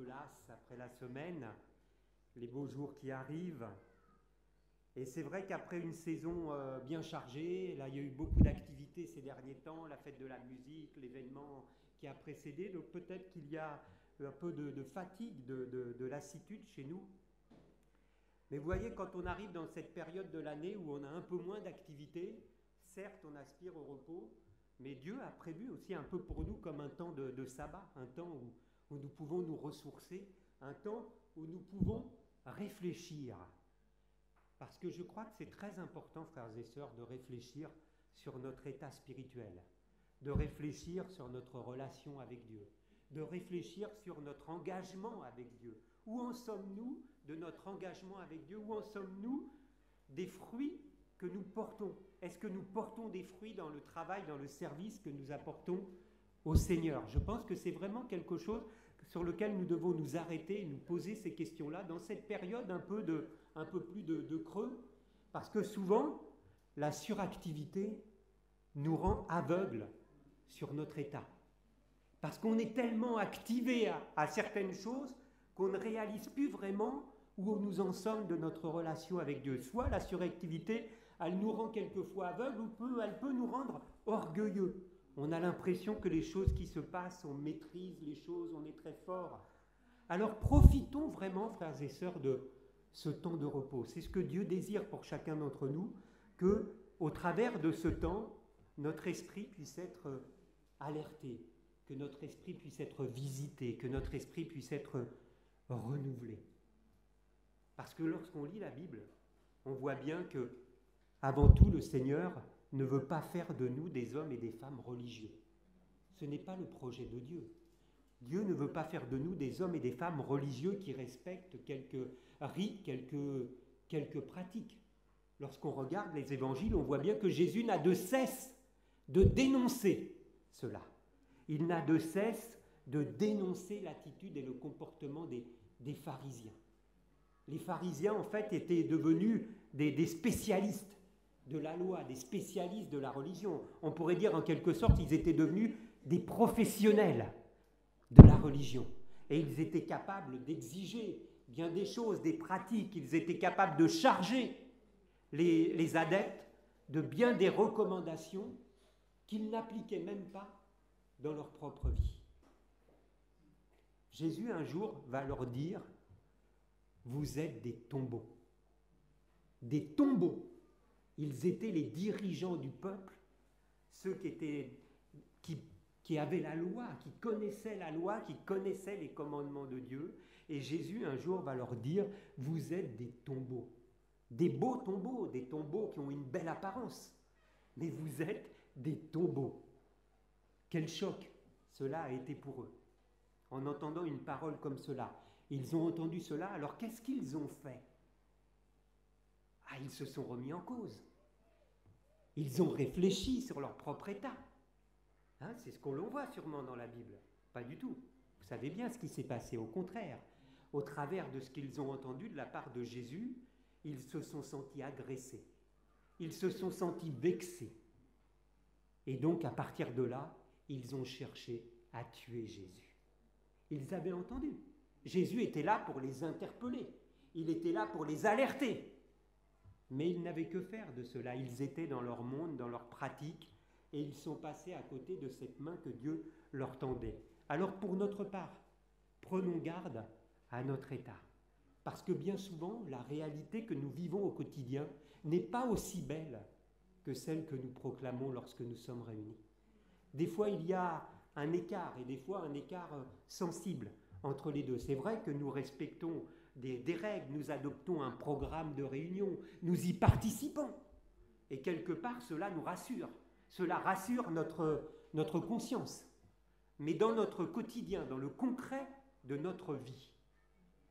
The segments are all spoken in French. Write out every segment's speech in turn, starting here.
peu las après la semaine, les beaux jours qui arrivent. Et c'est vrai qu'après une saison bien chargée, là il y a eu beaucoup d'activités ces derniers temps, la fête de la musique, l'événement qui a précédé, donc peut-être qu'il y a un peu de fatigue, de lassitude chez nous. Mais vous voyez, quand on arrive dans cette période de l'année où on a un peu moins d'activités, certes on aspire au repos, mais Dieu a prévu aussi un peu pour nous comme un temps de sabbat, un temps où nous pouvons nous ressourcer, un temps où nous pouvons réfléchir. Parce que je crois que c'est très important, frères et sœurs, de réfléchir sur notre état spirituel, de réfléchir sur notre relation avec Dieu, de réfléchir sur notre engagement avec Dieu. Où en sommes-nous de notre engagement avec Dieu? Où en sommes-nous des fruits que nous portons? Est-ce que nous portons des fruits dans le travail, dans le service que nous apportons au Seigneur? Je pense que c'est vraiment quelque chose sur lequel nous devons nous arrêter et nous poser ces questions-là dans cette période un peu plus de creux, parce que souvent, la suractivité nous rend aveugles sur notre état. Parce qu'on est tellement activé à certaines choses qu'on ne réalise plus vraiment où nous en sommes de notre relation avec Dieu. Soit la suractivité, elle nous rend quelquefois aveugles, ou elle peut nous rendre orgueilleux. On a l'impression que les choses qui se passent, on maîtrise les choses, on est très fort. Alors profitons vraiment, frères et sœurs, de ce temps de repos. C'est ce que Dieu désire pour chacun d'entre nous, que, au travers de ce temps, notre esprit puisse être alerté, que notre esprit puisse être visité, que notre esprit puisse être renouvelé. Parce que lorsqu'on lit la Bible, on voit bien que, avant tout, le Seigneur ne veut pas faire de nous des hommes et des femmes religieux. Ce n'est pas le projet de Dieu. Dieu ne veut pas faire de nous des hommes et des femmes religieux qui respectent quelques rites, quelques pratiques. Lorsqu'on regarde les évangiles, on voit bien que Jésus n'a de cesse de dénoncer cela. Il n'a de cesse de dénoncer l'attitude et le comportement des pharisiens. Les pharisiens, en fait, étaient devenus des spécialistes de la loi, des spécialistes de la religion. On pourrait dire, en quelque sorte, ils étaient devenus des professionnels de la religion. Et ils étaient capables d'exiger bien des choses, des pratiques. Ils étaient capables de charger les adeptes de bien des recommandations qu'ils n'appliquaient même pas dans leur propre vie. Jésus, un jour, va leur dire « Vous êtes des tombeaux. » Des tombeaux. Ils étaient les dirigeants du peuple, ceux qui avaient la loi, qui connaissaient la loi, qui connaissaient les commandements de Dieu. Et Jésus, un jour, va leur dire « Vous êtes des tombeaux. » Des beaux tombeaux, des tombeaux qui ont une belle apparence. Mais vous êtes des tombeaux. Quel choc cela a été pour eux. En entendant une parole comme cela. Ils ont entendu cela, alors qu'est-ce qu'ils ont fait? Ils se sont remis en cause. Ils ont réfléchi sur leur propre état. C'est ce qu'on voit sûrement dans la Bible. Pas du tout. Vous savez bien ce qui s'est passé. Au contraire, au travers de ce qu'ils ont entendu de la part de Jésus, ils se sont sentis agressés. Ils se sont sentis vexés. Et donc, à partir de là, ils ont cherché à tuer Jésus. Ils avaient entendu. Jésus était là pour les interpeller. Il était là pour les alerter. Mais ils n'avaient que faire de cela. Ils étaient dans leur monde, dans leur pratique, et ils sont passés à côté de cette main que Dieu leur tendait. Alors pour notre part, prenons garde à notre état. Parce que bien souvent, la réalité que nous vivons au quotidien n'est pas aussi belle que celle que nous proclamons lorsque nous sommes réunis. Des fois, il y a un écart, et des fois un écart sensible entre les deux. C'est vrai que nous respectons des règles, nous adoptons un programme de réunion, nous y participons. Et quelque part, cela nous rassure. Cela rassure notre conscience. Mais dans notre quotidien, dans le concret de notre vie,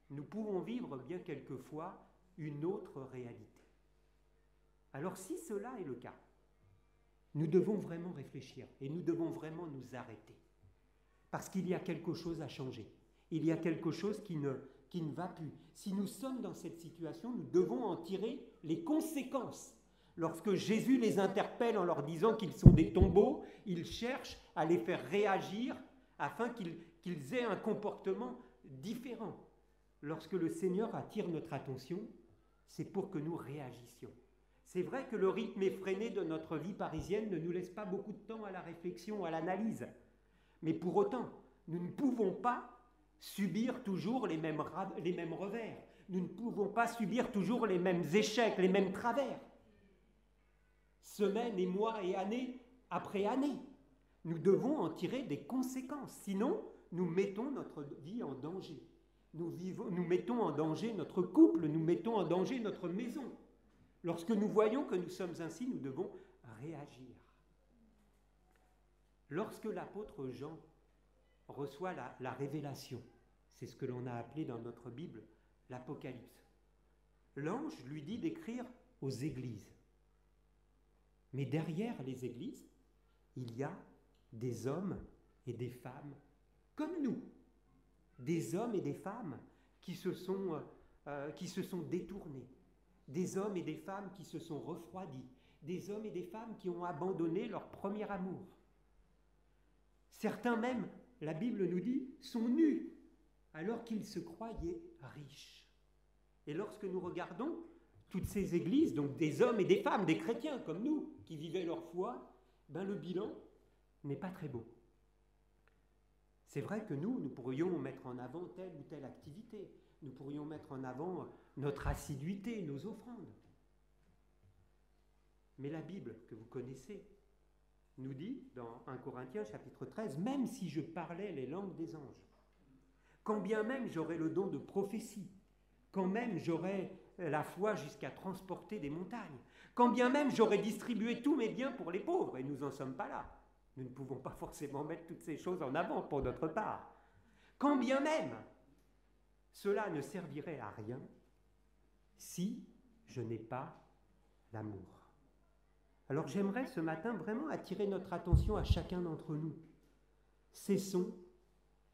nous pouvons vivre bien quelquefois une autre réalité. Alors si cela est le cas, nous devons vraiment réfléchir et nous devons vraiment nous arrêter. Parce qu'il y a quelque chose à changer. Il y a quelque chose qui ne va plus. Si nous sommes dans cette situation, nous devons en tirer les conséquences. Lorsque Jésus les interpelle en leur disant qu'ils sont des tombeaux, il cherche à les faire réagir afin qu'ils aient un comportement différent. Lorsque le Seigneur attire notre attention, c'est pour que nous réagissions. C'est vrai que le rythme effréné de notre vie parisienne ne nous laisse pas beaucoup de temps à la réflexion, à l'analyse. Mais pour autant, nous ne pouvons pas subir toujours les mêmes revers. Nous ne pouvons pas subir toujours les mêmes échecs, les mêmes travers. Semaines et mois et années après année, nous devons en tirer des conséquences. Sinon, nous mettons notre vie en danger. Nous mettons en danger notre couple, nous mettons en danger notre maison. Lorsque nous voyons que nous sommes ainsi, nous devons réagir. Lorsque l'apôtre Jean reçoit la révélation, c'est ce que l'on a appelé dans notre Bible l'Apocalypse, l'ange lui dit d'écrire aux églises. Mais derrière les églises, il y a des hommes et des femmes comme nous, des hommes et des femmes qui se sont détournés, des hommes et des femmes qui se sont refroidis, des hommes et des femmes qui ont abandonné leur premier amour. Certains même, la Bible nous dit, sont nus alors qu'ils se croyaient riches. Et lorsque nous regardons toutes ces églises, donc des hommes et des femmes, des chrétiens comme nous, qui vivaient leur foi, le bilan n'est pas très beau. C'est vrai que nous pourrions mettre en avant telle ou telle activité, nous pourrions mettre en avant notre assiduité, nos offrandes. Mais la Bible, que vous connaissez, nous dit dans 1 Corinthiens chapitre 13, même si je parlais les langues des anges, quand bien même j'aurais le don de prophétie, quand même j'aurais la foi jusqu'à transporter des montagnes, quand bien même j'aurais distribué tous mes biens pour les pauvres, et nous n'en sommes pas là, nous ne pouvons pas forcément mettre toutes ces choses en avant pour notre part, quand bien même cela ne servirait à rien si je n'ai pas l'amour. Alors j'aimerais ce matin vraiment attirer notre attention à chacun d'entre nous. Cessons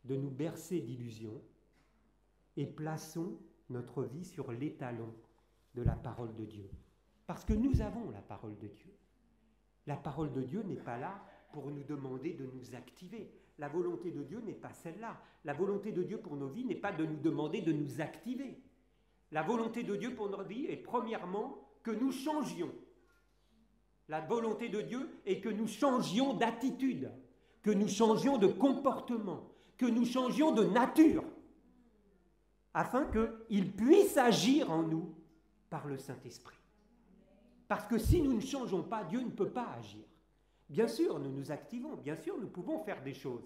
de nous bercer d'illusions et plaçons notre vie sur l'étalon de la parole de Dieu. Parce que nous avons la parole de Dieu. La parole de Dieu n'est pas là pour nous demander de nous activer. La volonté de Dieu n'est pas celle-là. La volonté de Dieu pour nos vies n'est pas de nous demander de nous activer. La volonté de Dieu pour nos vies est premièrement que nous changions. La volonté de Dieu est que nous changions d'attitude, que nous changions de comportement, que nous changions de nature, afin qu'il puisse agir en nous par le Saint-Esprit. Parce que si nous ne changeons pas, Dieu ne peut pas agir. Bien sûr, nous nous activons, bien sûr, nous pouvons faire des choses,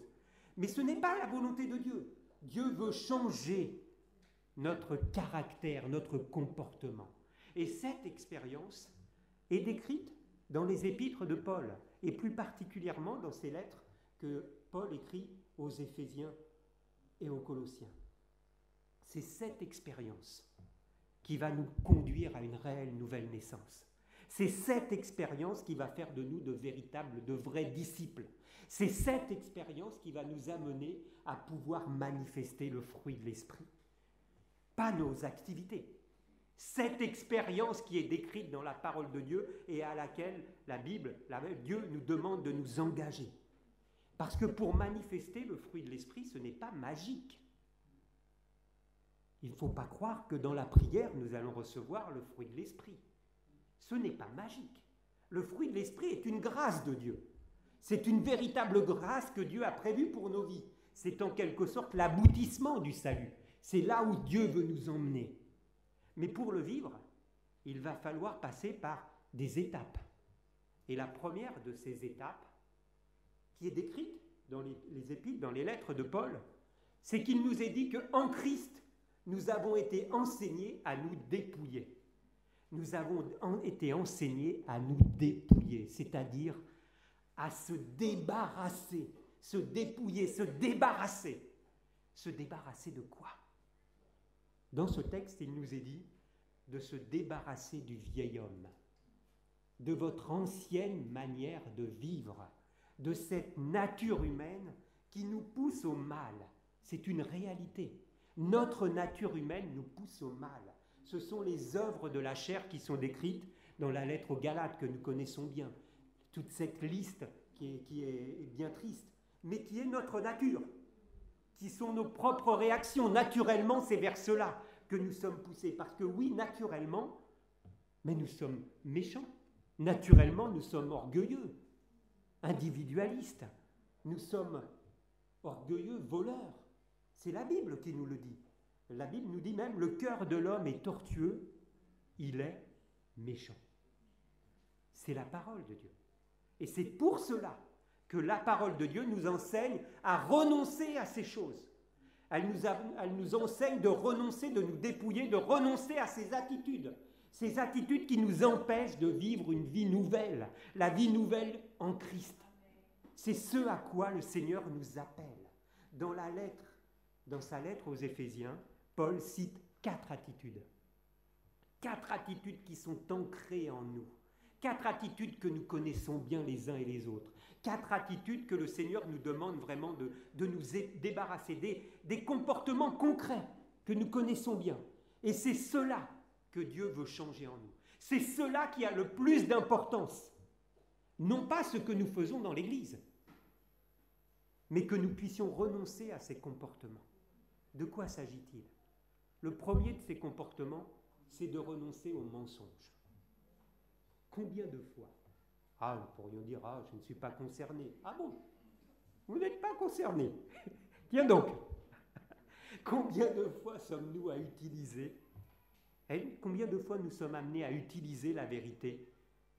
mais ce n'est pas la volonté de Dieu. Dieu veut changer notre caractère, notre comportement. Et cette expérience est décrite dans les épîtres de Paul, et plus particulièrement dans ces lettres que Paul écrit aux Éphésiens et aux Colossiens. C'est cette expérience qui va nous conduire à une réelle nouvelle naissance. C'est cette expérience qui va faire de nous de vrais disciples. C'est cette expérience qui va nous amener à pouvoir manifester le fruit de l'esprit. Pas nos activités. Cette expérience qui est décrite dans la parole de Dieu et à laquelle Dieu nous demande de nous engager. Parce que pour manifester le fruit de l'esprit, ce n'est pas magique. Il ne faut pas croire que dans la prière, nous allons recevoir le fruit de l'esprit. Ce n'est pas magique. Le fruit de l'esprit est une grâce de Dieu. C'est une véritable grâce que Dieu a prévue pour nos vies. C'est en quelque sorte l'aboutissement du salut. C'est là où Dieu veut nous emmener. Mais pour le vivre, il va falloir passer par des étapes. Et la première de ces étapes, qui est décrite dans les épîtres, dans les lettres de Paul, c'est qu'il nous est dit qu'en Christ, nous avons été enseignés à nous dépouiller. Nous avons été enseignés à nous dépouiller, c'est-à-dire à se débarrasser, se dépouiller, se débarrasser. Se débarrasser de quoi? Dans ce texte, il nous est dit de se débarrasser du vieil homme, de votre ancienne manière de vivre, de cette nature humaine qui nous pousse au mal. C'est une réalité. Notre nature humaine nous pousse au mal. Ce sont les œuvres de la chair qui sont décrites dans la lettre aux Galates que nous connaissons bien. Toute cette liste qui est bien triste, mais qui est notre nature, qui sont nos propres réactions. Naturellement, c'est vers cela que nous sommes poussés. Parce que oui, naturellement, mais nous sommes méchants. Naturellement, nous sommes orgueilleux, individualistes. Nous sommes orgueilleux, voleurs. C'est la Bible qui nous le dit. La Bible nous dit même, le cœur de l'homme est tortueux, il est méchant. C'est la parole de Dieu. Et c'est pour cela que la parole de Dieu nous enseigne à renoncer à ces choses. Elle nous enseigne de renoncer, de nous dépouiller, de renoncer à ces attitudes qui nous empêchent de vivre une vie nouvelle, la vie nouvelle en Christ. C'est ce à quoi le Seigneur nous appelle. Dans sa lettre aux Éphésiens, Paul cite 4 attitudes. 4 attitudes qui sont ancrées en nous. 4 attitudes que nous connaissons bien les uns et les autres. 4 attitudes que le Seigneur nous demande vraiment de nous débarrasser, des comportements concrets que nous connaissons bien. Et c'est cela que Dieu veut changer en nous. C'est cela qui a le plus d'importance. Non pas ce que nous faisons dans l'Église, mais que nous puissions renoncer à ces comportements. De quoi s'agit-il? Le premier de ces comportements, c'est de renoncer au mensonge. Combien de fois? Nous pourrions dire, je ne suis pas concerné. Ah bon? Vous n'êtes pas concerné? Tiens donc. Combien de fois sommes-nous à utiliser, combien de fois nous sommes amenés à utiliser la vérité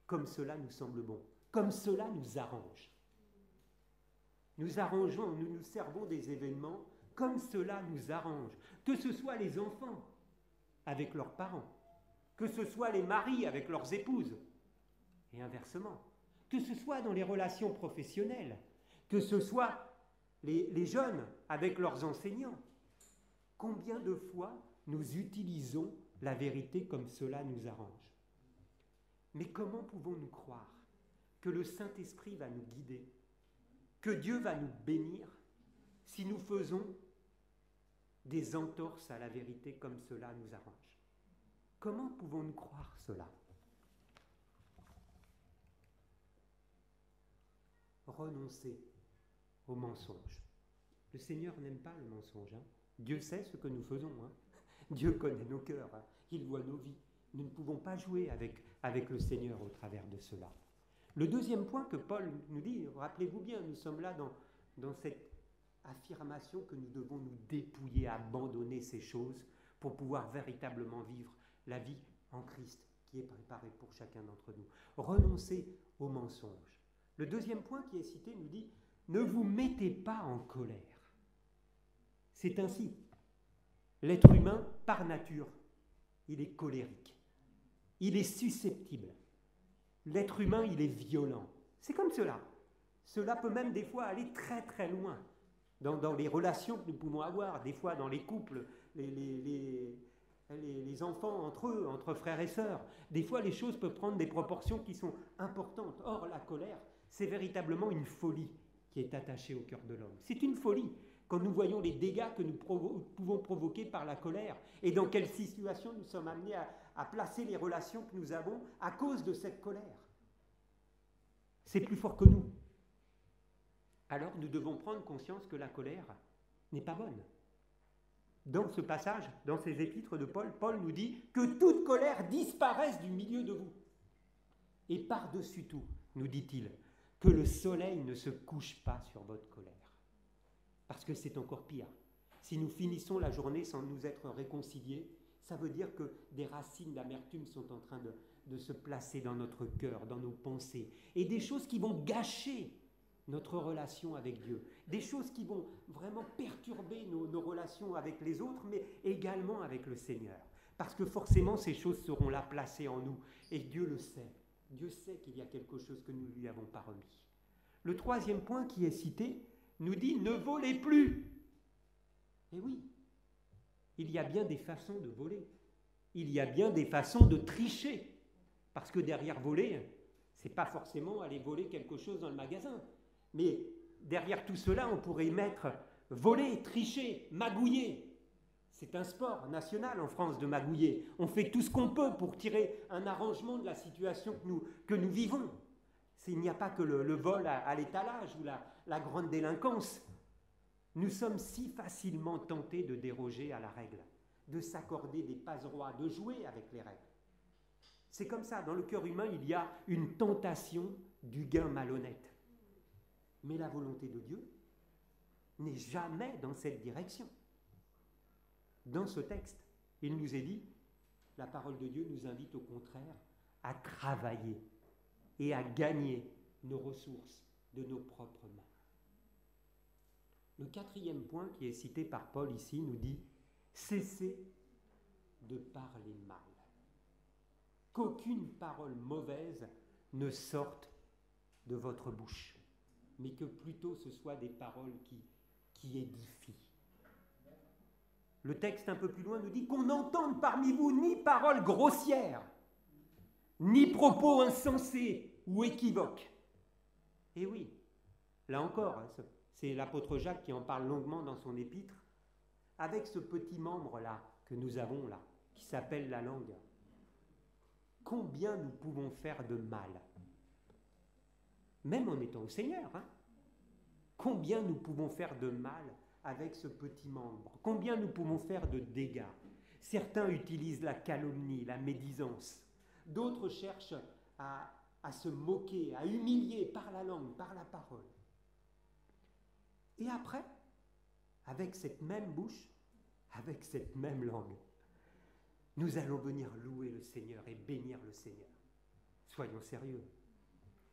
comme cela nous semble bon, comme cela nous arrange? Nous arrangeons, nous nous servons des événements comme cela nous arrange. Que ce soit les enfants avec leurs parents, que ce soit les maris avec leurs épouses, et inversement, que ce soit dans les relations professionnelles, que ce soit les jeunes avec leurs enseignants. Combien de fois nous utilisons la vérité comme cela nous arrange? Mais comment pouvons-nous croire que le Saint-Esprit va nous guider, que Dieu va nous bénir, si nous faisons des entorses à la vérité comme cela nous arrange? Comment pouvons-nous croire cela? Renoncer au mensonge. Le Seigneur n'aime pas le mensonge. Dieu sait ce que nous faisons. Dieu connaît nos cœurs. Il voit nos vies. Nous ne pouvons pas jouer avec le Seigneur au travers de cela. Le deuxième point que Paul nous dit, rappelez-vous bien, nous sommes là dans cette affirmation que nous devons nous dépouiller, abandonner ces choses pour pouvoir véritablement vivre la vie en Christ qui est préparée pour chacun d'entre nous. Renoncer au mensonge. Le deuxième point qui est cité nous dit « Ne vous mettez pas en colère ». C'est ainsi. L'être humain, par nature, il est colérique. Il est susceptible. L'être humain, il est violent. C'est comme cela. Cela peut même des fois aller très très loin dans les relations que nous pouvons avoir, des fois dans les couples, les enfants entre eux, entre frères et sœurs. Des fois, les choses peuvent prendre des proportions qui sont importantes. Or, la colère, c'est véritablement une folie qui est attachée au cœur de l'homme. C'est une folie quand nous voyons les dégâts que nous pouvons provoquer par la colère et dans quelle situation nous sommes amenés à placer les relations que nous avons à cause de cette colère. C'est plus fort que nous. Alors nous devons prendre conscience que la colère n'est pas bonne. Dans ce passage, dans ces épîtres de Paul, Paul nous dit que toute colère disparaisse du milieu de vous. Et par-dessus tout, nous dit-il, que le soleil ne se couche pas sur votre colère. Parce que c'est encore pire. Si nous finissons la journée sans nous être réconciliés, ça veut dire que des racines d'amertume sont en train de se placer dans notre cœur, dans nos pensées. Et des choses qui vont gâcher notre relation avec Dieu. Des choses qui vont vraiment perturber nos relations avec les autres, mais également avec le Seigneur. Parce que forcément, ces choses seront là placées en nous. Et Dieu le sait. Dieu sait qu'il y a quelque chose que nous ne lui avons pas remis. Le troisième point qui est cité nous dit « Ne volez plus ». Et oui, il y a bien des façons de voler. Il y a bien des façons de tricher. Parce que derrière voler, ce n'est pas forcément aller voler quelque chose dans le magasin. Mais derrière tout cela, on pourrait mettre voler, tricher, magouiller. C'est un sport national en France de magouiller. On fait tout ce qu'on peut pour tirer un arrangement de la situation que nous vivons. Il n'y a pas que le vol à l'étalage ou la grande délinquance. Nous sommes si facilement tentés de déroger à la règle, de s'accorder des passe-droits, de jouer avec les règles. C'est comme ça, dans le cœur humain, il y a une tentation du gain malhonnête. Mais la volonté de Dieu n'est jamais dans cette direction. Dans ce texte, il nous est dit, la parole de Dieu nous invite au contraire à travailler et à gagner nos ressources de nos propres mains. Le quatrième point qui est cité par Paul ici nous dit « Cessez de parler mal. Qu'aucune parole mauvaise ne sorte de votre bouche, mais que plutôt ce soit des paroles qui édifient. » Le texte un peu plus loin nous dit qu'on n'entende parmi vous ni paroles grossières, ni propos insensés ou équivoques. Et oui, là encore, c'est l'apôtre Jacques qui en parle longuement dans son épître, avec ce petit membre-là que nous avons là, qui s'appelle la langue. Combien nous pouvons faire de mal, même en étant au Seigneur, hein? Combien nous pouvons faire de mal avec ce petit membre, combien nous pouvons faire de dégâts. Certains utilisent la calomnie, la médisance, d'autres cherchent à se moquer, à humilier par la langue, par la parole. Et après, avec cette même bouche, avec cette même langue, nous allons venir louer le Seigneur et bénir le Seigneur. Soyons sérieux.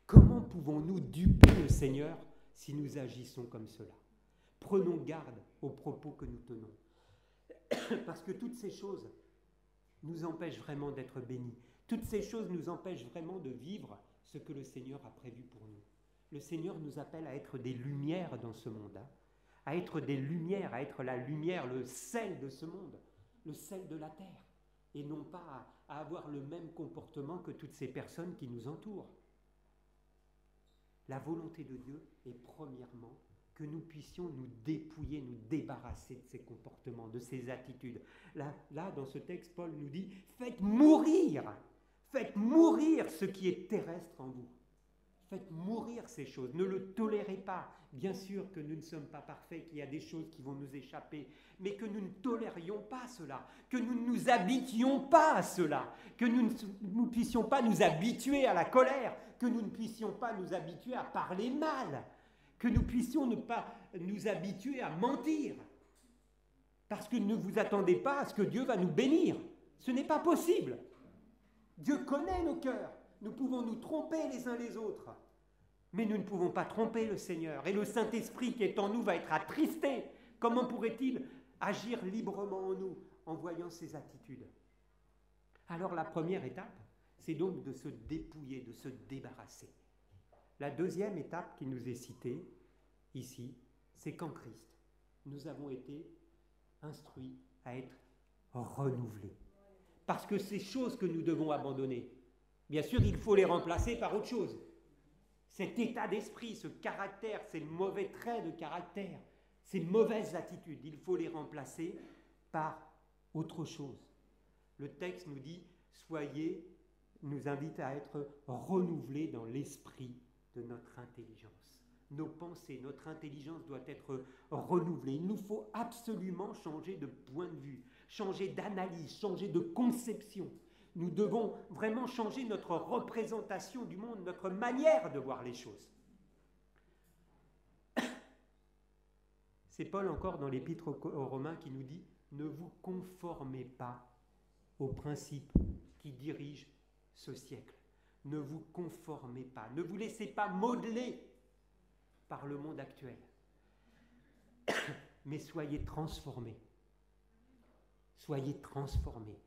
Comment pouvons-nous duper le Seigneur si nous agissons comme cela? Prenons garde aux propos que nous tenons. Parce que toutes ces choses nous empêchent vraiment d'être bénis. Toutes ces choses nous empêchent vraiment de vivre ce que le Seigneur a prévu pour nous. Le Seigneur nous appelle à être des lumières dans ce monde, hein, à être des lumières, à être la lumière, le sel de ce monde, le sel de la terre, et non pas à avoir le même comportement que toutes ces personnes qui nous entourent. La volonté de Dieu est premièrement que nous puissions nous dépouiller, nous débarrasser de ces comportements, de ces attitudes. Là, dans ce texte, Paul nous dit « Faites mourir ce qui est terrestre en vous. Faites mourir ces choses, ne le tolérez pas. Bien sûr que nous ne sommes pas parfaits, qu'il y a des choses qui vont nous échapper, mais que nous ne tolérions pas cela, que nous ne nous habituions pas à cela, que nous ne puissions pas nous habituer à la colère, que nous ne puissions pas nous habituer à parler mal, que nous puissions ne pas nous habituer à mentir, parce que ne vous attendez pas à ce que Dieu va nous bénir. Ce n'est pas possible. Dieu connaît nos cœurs. Nous pouvons nous tromper les uns les autres, mais nous ne pouvons pas tromper le Seigneur. Et le Saint-Esprit qui est en nous va être attristé. Comment pourrait-il agir librement en nous en voyant ces attitudes? Alors la première étape, c'est donc de se dépouiller, de se débarrasser. La deuxième étape qui nous est citée ici, c'est qu'en Christ, nous avons été instruits à être renouvelés. Parce que ces choses que nous devons abandonner, bien sûr, il faut les remplacer par autre chose. Cet état d'esprit, ce caractère, ces mauvais traits de caractère, ces mauvaises attitudes, il faut les remplacer par autre chose. Le texte nous dit, nous invite à être renouvelés dans l'esprit de notre intelligence. Nos pensées, notre intelligence doit être renouvelée. Il nous faut absolument changer de point de vue, changer d'analyse, changer de conception. Nous devons vraiment changer notre représentation du monde, notre manière de voir les choses. C'est Paul encore dans l'Épître aux Romains qui nous dit « Ne vous conformez pas aux principes qui dirigent ce siècle. Ne vous conformez pas, ne vous laissez pas modeler par le monde actuel, mais soyez transformés. Soyez transformés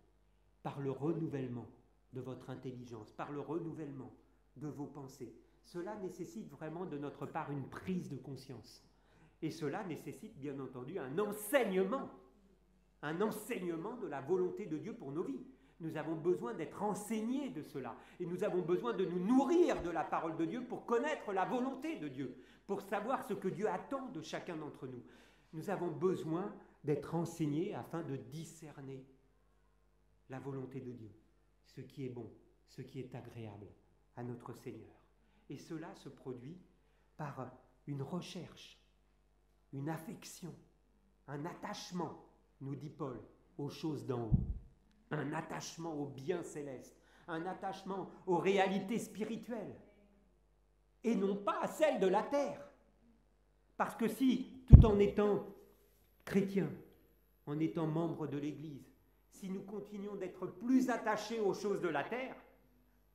par le renouvellement de votre intelligence, par le renouvellement de vos pensées. Cela nécessite vraiment de notre part une prise de conscience. Et cela nécessite bien entendu un enseignement de la volonté de Dieu pour nos vies. Nous avons besoin d'être enseignés de cela. Et nous avons besoin de nous nourrir de la parole de Dieu pour connaître la volonté de Dieu, pour savoir ce que Dieu attend de chacun d'entre nous. Nous avons besoin d'être enseignés afin de discerner la volonté de Dieu, ce qui est bon, ce qui est agréable à notre Seigneur. Et cela se produit par une recherche une affection, un attachement, nous dit Paul, aux choses d'en haut, un attachement au bien céleste, un attachement aux réalités spirituelles, et non pas à celles de la terre. Parce que si, tout en étant chrétien, en étant membre de l'Église, si nous continuons d'être plus attachés aux choses de la terre,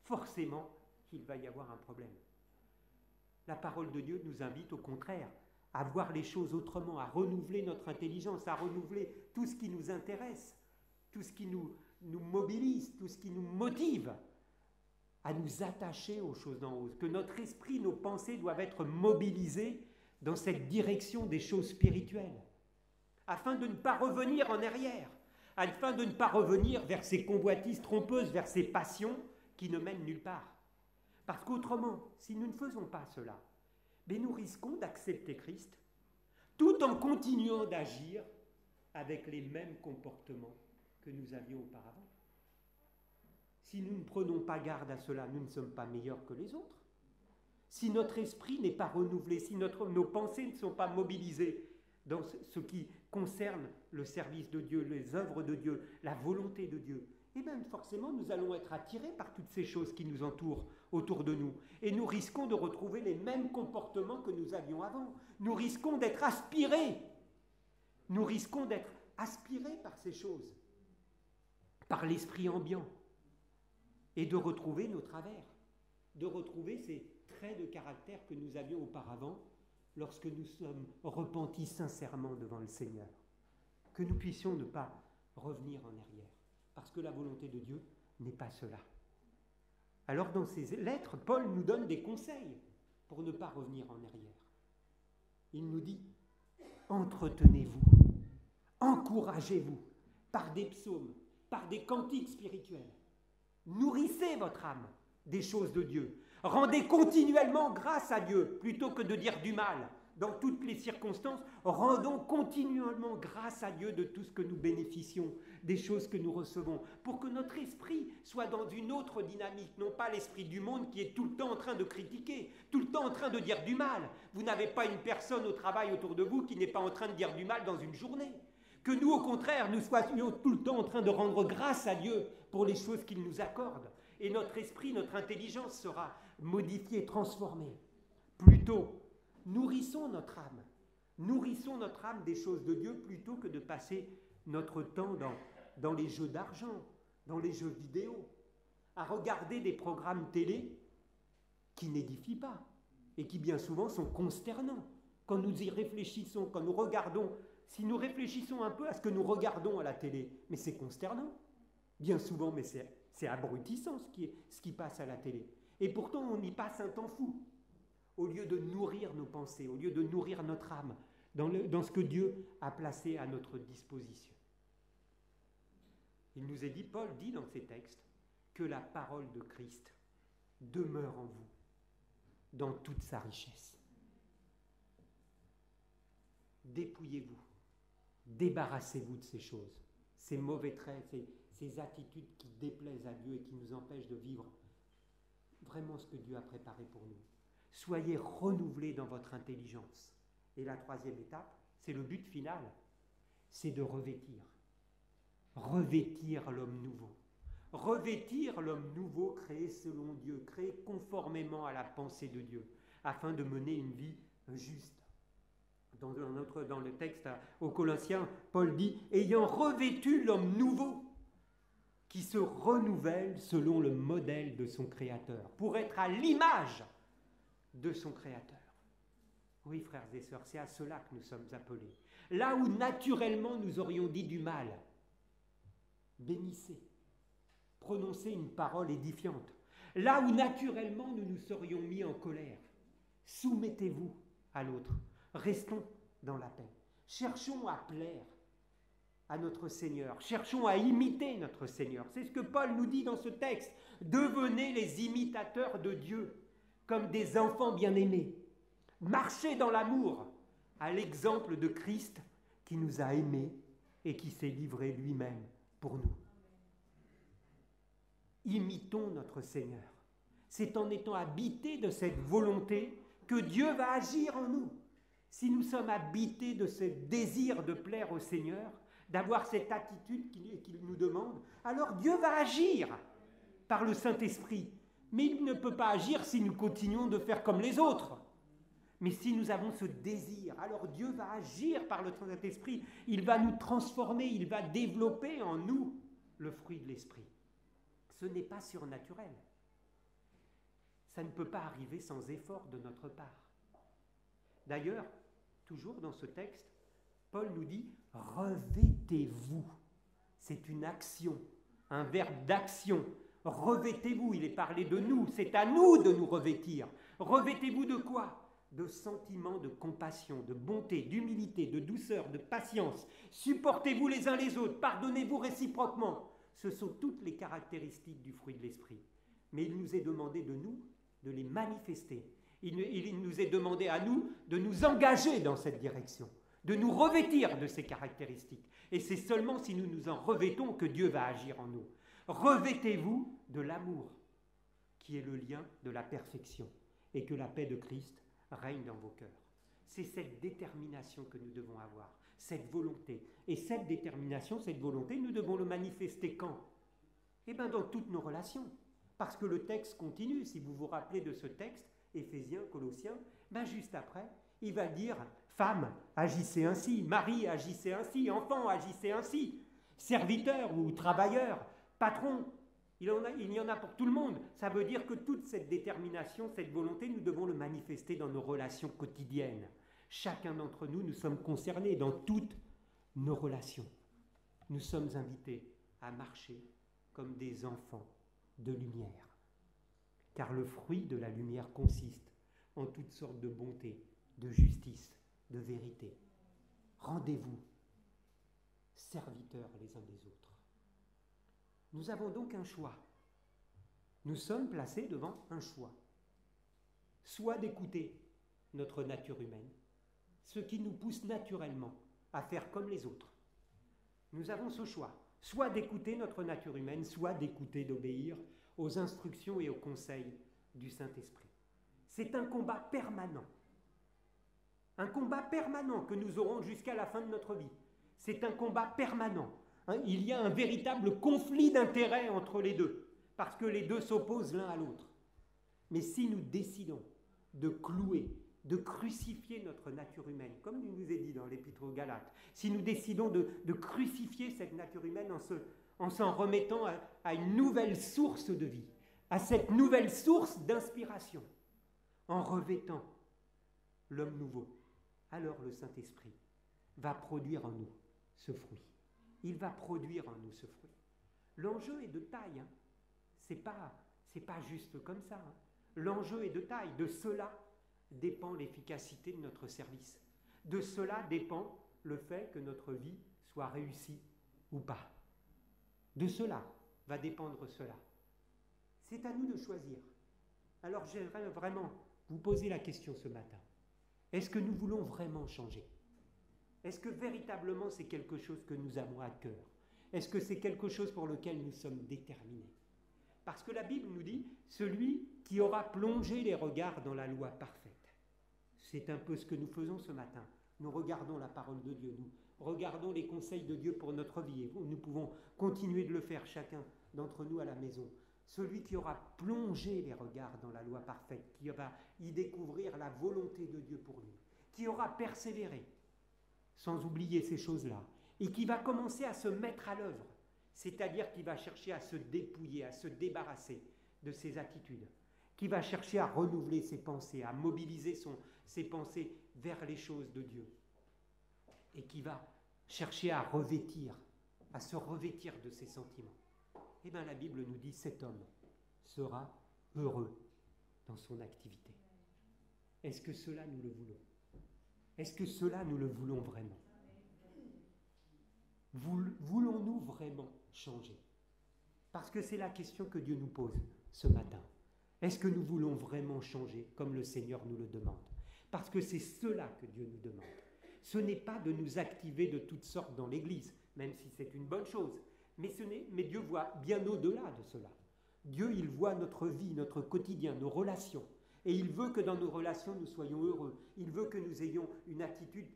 forcément qu'il va y avoir un problème. La parole de Dieu nous invite au contraire à voir les choses autrement, à renouveler notre intelligence, à renouveler tout ce qui nous intéresse, tout ce qui nous mobilise, tout ce qui nous motive, à nous attacher aux choses d'en haut, que notre esprit, nos pensées doivent être mobilisées dans cette direction des choses spirituelles, afin de ne pas revenir en arrière, afin de ne pas revenir vers ces convoitises trompeuses, vers ces passions qui ne mènent nulle part. Parce qu'autrement, si nous ne faisons pas cela, mais nous risquons d'accepter Christ, tout en continuant d'agir avec les mêmes comportements que nous avions auparavant. Si nous ne prenons pas garde à cela, nous ne sommes pas meilleurs que les autres. Si notre esprit n'est pas renouvelé, si nos pensées ne sont pas mobilisées dans ce qui concerne le service de Dieu, les œuvres de Dieu, la volonté de Dieu, et bien forcément nous allons être attirés par toutes ces choses qui nous entourent autour de nous. Et nous risquons de retrouver les mêmes comportements que nous avions avant. Nous risquons d'être aspirés. Nous risquons d'être aspirés par ces choses, par l'esprit ambiant, et de retrouver nos travers, de retrouver ces traits de caractère que nous avions auparavant lorsque nous sommes repentis sincèrement devant le Seigneur. Que nous puissions ne pas revenir en arrière, parce que la volonté de Dieu n'est pas cela. Alors dans ces lettres, Paul nous donne des conseils pour ne pas revenir en arrière. Il nous dit, entretenez-vous, encouragez-vous par des psaumes, par des cantiques spirituels. Nourrissez votre âme des choses de Dieu. Rendez continuellement grâce à Dieu, plutôt que de dire du mal. Dans toutes les circonstances, rendons continuellement grâce à Dieu de tout ce que nous bénéficions, des choses que nous recevons, pour que notre esprit soit dans une autre dynamique, non pas l'esprit du monde qui est tout le temps en train de critiquer, tout le temps en train de dire du mal. Vous n'avez pas une personne au travail autour de vous qui n'est pas en train de dire du mal dans une journée. Que nous, au contraire, nous soyons tout le temps en train de rendre grâce à Dieu pour les choses qu'il nous accorde. Et notre esprit, notre intelligence sera modifiée, transformée. Plutôt, nourrissons notre âme des choses de Dieu plutôt que de passer notre temps dans les jeux d'argent, dans les jeux vidéo, à regarder des programmes télé qui n'édifient pas et qui bien souvent sont consternants. Quand nous y réfléchissons, quand nous regardons, si nous réfléchissons un peu à ce que nous regardons à la télé, mais c'est consternant, bien souvent, mais c'est abrutissant ce qui passe à la télé. Et pourtant, on y passe un temps fou. Au lieu de nourrir nos pensées, au lieu de nourrir notre âme, dans ce que Dieu a placé à notre disposition. Il nous est dit, Paul dit dans ses textes, que la parole de Christ demeure en vous, dans toute sa richesse. Dépouillez-vous, débarrassez-vous de ces choses, ces mauvais traits, ces attitudes qui déplaisent à Dieu et qui nous empêchent de vivre vraiment ce que Dieu a préparé pour nous. Soyez renouvelés dans votre intelligence. Et la troisième étape, c'est le but final, c'est de revêtir l'homme nouveau. Revêtir l'homme nouveau créé selon Dieu, créé conformément à la pensée de Dieu, afin de mener une vie juste. Dans le texte aux Colossiens, Paul dit « Ayant revêtu l'homme nouveau, qui se renouvelle selon le modèle de son Créateur, pour être à l'image de son Créateur. » Oui, frères et sœurs, c'est à cela que nous sommes appelés. Là où naturellement nous aurions dit du mal, bénissez, prononcez une parole édifiante. Là où naturellement nous nous serions mis en colère, soumettez-vous à l'autre. Restons dans la paix. Cherchons à plaire à notre Seigneur. Cherchons à imiter notre Seigneur. C'est ce que Paul nous dit dans ce texte. Devenez les imitateurs de Dieu, comme des enfants bien-aimés. Marchez dans l'amour, à l'exemple de Christ qui nous a aimés et qui s'est livré lui-même pour nous. Imitons notre Seigneur. C'est en étant habités de cette volonté que Dieu va agir en nous. si nous sommes habités de ce désir de plaire au Seigneur, d'avoir cette attitude qu'il nous demande, alors Dieu va agir par le Saint-Esprit. Mais il ne peut pas agir si nous continuons de faire comme les autres. Mais si nous avons ce désir, alors Dieu va agir par le Saint-Esprit. Il va nous transformer, il va développer en nous le fruit de l'Esprit. Ce n'est pas surnaturel. Ça ne peut pas arriver sans effort de notre part. D'ailleurs, toujours dans ce texte, Paul nous dit « revêtez-vous ». C'est une action, un verbe d'action. Revêtez-vous, il est parlé de nous, c'est à nous de nous revêtir. Revêtez-vous de quoi ? De sentiments de compassion, de bonté, d'humilité, de douceur, de patience. Supportez-vous les uns les autres, pardonnez-vous réciproquement. Ce sont toutes les caractéristiques du fruit de l'esprit. Mais il nous est demandé de nous, de les manifester. Il nous est demandé à nous de nous engager dans cette direction, de nous revêtir de ces caractéristiques. Et c'est seulement si nous nous en revêtons que Dieu va agir en nous. Revêtez-vous de l'amour, qui est le lien de la perfection, et que la paix de Christ règne dans vos cœurs. C'est cette détermination que nous devons avoir, cette volonté. Et cette détermination, cette volonté, nous devons le manifester quand ? Eh bien, dans toutes nos relations. Parce que le texte continue, si vous vous rappelez de ce texte, Éphésiens, Colossiens, ben juste après, il va dire « Femmes, agissez ainsi, Marie, agissez ainsi, enfants, agissez ainsi, serviteurs ou travailleurs, patrons, il y en a pour tout le monde. » Ça veut dire que toute cette détermination, cette volonté, nous devons le manifester dans nos relations quotidiennes. Chacun d'entre nous, nous sommes concernés dans toutes nos relations. Nous sommes invités à marcher comme des enfants de lumière. Car le fruit de la lumière consiste en toutes sortes de bonté, de justice, de vérité. Rendez-vous, serviteurs les uns des autres. Nous avons donc un choix. Nous sommes placés devant un choix. Soit d'écouter notre nature humaine, ce qui nous pousse naturellement à faire comme les autres. Nous avons ce choix. Soit d'écouter notre nature humaine, soit d'écouter, d'obéir aux instructions et aux conseils du Saint-Esprit. C'est un combat permanent. Un combat permanent que nous aurons jusqu'à la fin de notre vie. C'est un combat permanent. Il y a un véritable conflit d'intérêts entre les deux, parce que les deux s'opposent l'un à l'autre. Mais si nous décidons de clouer, de crucifier notre nature humaine, comme il nous est dit dans l'Épître aux Galates, si nous décidons de crucifier cette nature humaine en s'en remettant à une nouvelle source de vie, à cette nouvelle source d'inspiration, en revêtant l'homme nouveau, alors le Saint-Esprit va produire en nous ce fruit. Il va produire en nous ce fruit. L'enjeu est de taille. C'est pas juste comme ça. L'enjeu est de taille. De cela dépend l'efficacité de notre service. De cela dépend le fait que notre vie soit réussie ou pas. De cela va dépendre cela. C'est à nous de choisir. Alors j'aimerais vraiment vous poser la question ce matin. Est-ce que nous voulons vraiment changer ? Est-ce que véritablement c'est quelque chose que nous avons à cœur ? Est-ce que c'est quelque chose pour lequel nous sommes déterminés ? Parce que la Bible nous dit « celui qui aura plongé les regards dans la loi parfaite ». C'est un peu ce que nous faisons ce matin. Nous regardons la parole de Dieu, nous regardons les conseils de Dieu pour notre vie et nous pouvons continuer de le faire chacun d'entre nous à la maison. Celui qui aura plongé les regards dans la loi parfaite, qui va y découvrir la volonté de Dieu pour lui, qui aura persévéré, sans oublier ces choses-là, et qui va commencer à se mettre à l'œuvre, c'est-à-dire qui va chercher à se dépouiller, à se débarrasser de ses attitudes, qui va chercher à renouveler ses pensées, à mobiliser ses pensées vers les choses de Dieu, et qui va chercher à se revêtir de ses sentiments. Eh bien, la Bible nous dit, cet homme sera heureux dans son activité. Est-ce que cela nous le voulons ? Est-ce que cela nous le voulons vraiment ? Voulons-nous vraiment changer ? Parce que c'est la question que Dieu nous pose ce matin. Est-ce que nous voulons vraiment changer comme le Seigneur nous le demande ? Parce que c'est cela que Dieu nous demande. Ce n'est pas de nous activer de toutes sortes dans l'Église, même si c'est une bonne chose. Mais Dieu voit bien au-delà de cela. Dieu, il voit notre vie, notre quotidien, nos relations. Et il veut que dans nos relations, nous soyons heureux. Il veut que nous ayons une attitude,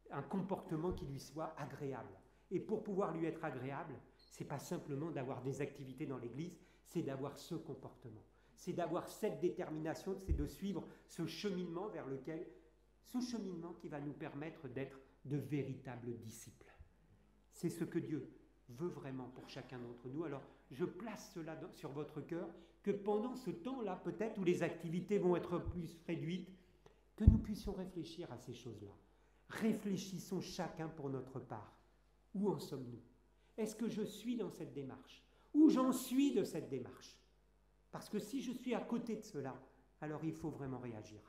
un comportement qui lui soit agréable. Et pour pouvoir lui être agréable, ce n'est pas simplement d'avoir des activités dans l'Église, c'est d'avoir ce comportement. C'est d'avoir cette détermination, c'est de suivre ce cheminement vers lequel, ce cheminement qui va nous permettre d'être de véritables disciples. C'est ce que Dieu veut vraiment pour chacun d'entre nous. Alors, je place cela sur votre cœur, que pendant ce temps-là, peut-être, où les activités vont être plus réduites, que nous puissions réfléchir à ces choses-là. Réfléchissons chacun pour notre part. Où en sommes-nous? Est-ce que je suis dans cette démarche? Où j'en suis de cette démarche? Parce que si je suis à côté de cela, alors il faut vraiment réagir.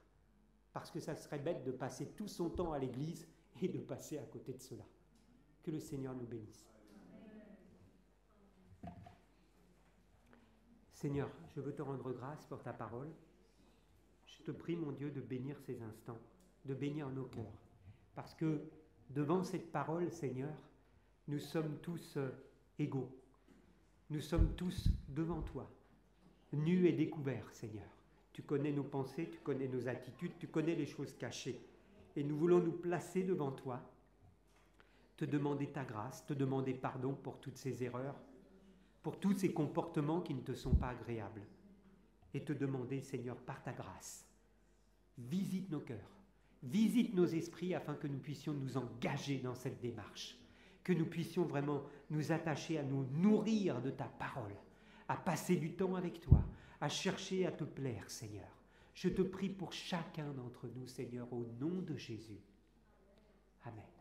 Parce que ça serait bête de passer tout son temps à l'église et de passer à côté de cela. Que le Seigneur nous bénisse. Seigneur, je veux te rendre grâce pour ta parole. Je te prie, mon Dieu, de bénir ces instants, de bénir nos cœurs. Parce que devant cette parole, Seigneur, nous sommes tous égaux. Nous sommes tous devant toi, nus et découverts, Seigneur. Tu connais nos pensées, tu connais nos attitudes, tu connais les choses cachées. Et nous voulons nous placer devant toi, te demander ta grâce, te demander pardon pour toutes ces erreurs, pour tous ces comportements qui ne te sont pas agréables. Et te demander, Seigneur, par ta grâce, visite nos cœurs, visite nos esprits afin que nous puissions nous engager dans cette démarche, que nous puissions vraiment nous attacher à nous nourrir de ta parole, à passer du temps avec toi, à chercher à te plaire, Seigneur. Je te prie pour chacun d'entre nous, Seigneur, au nom de Jésus. Amen.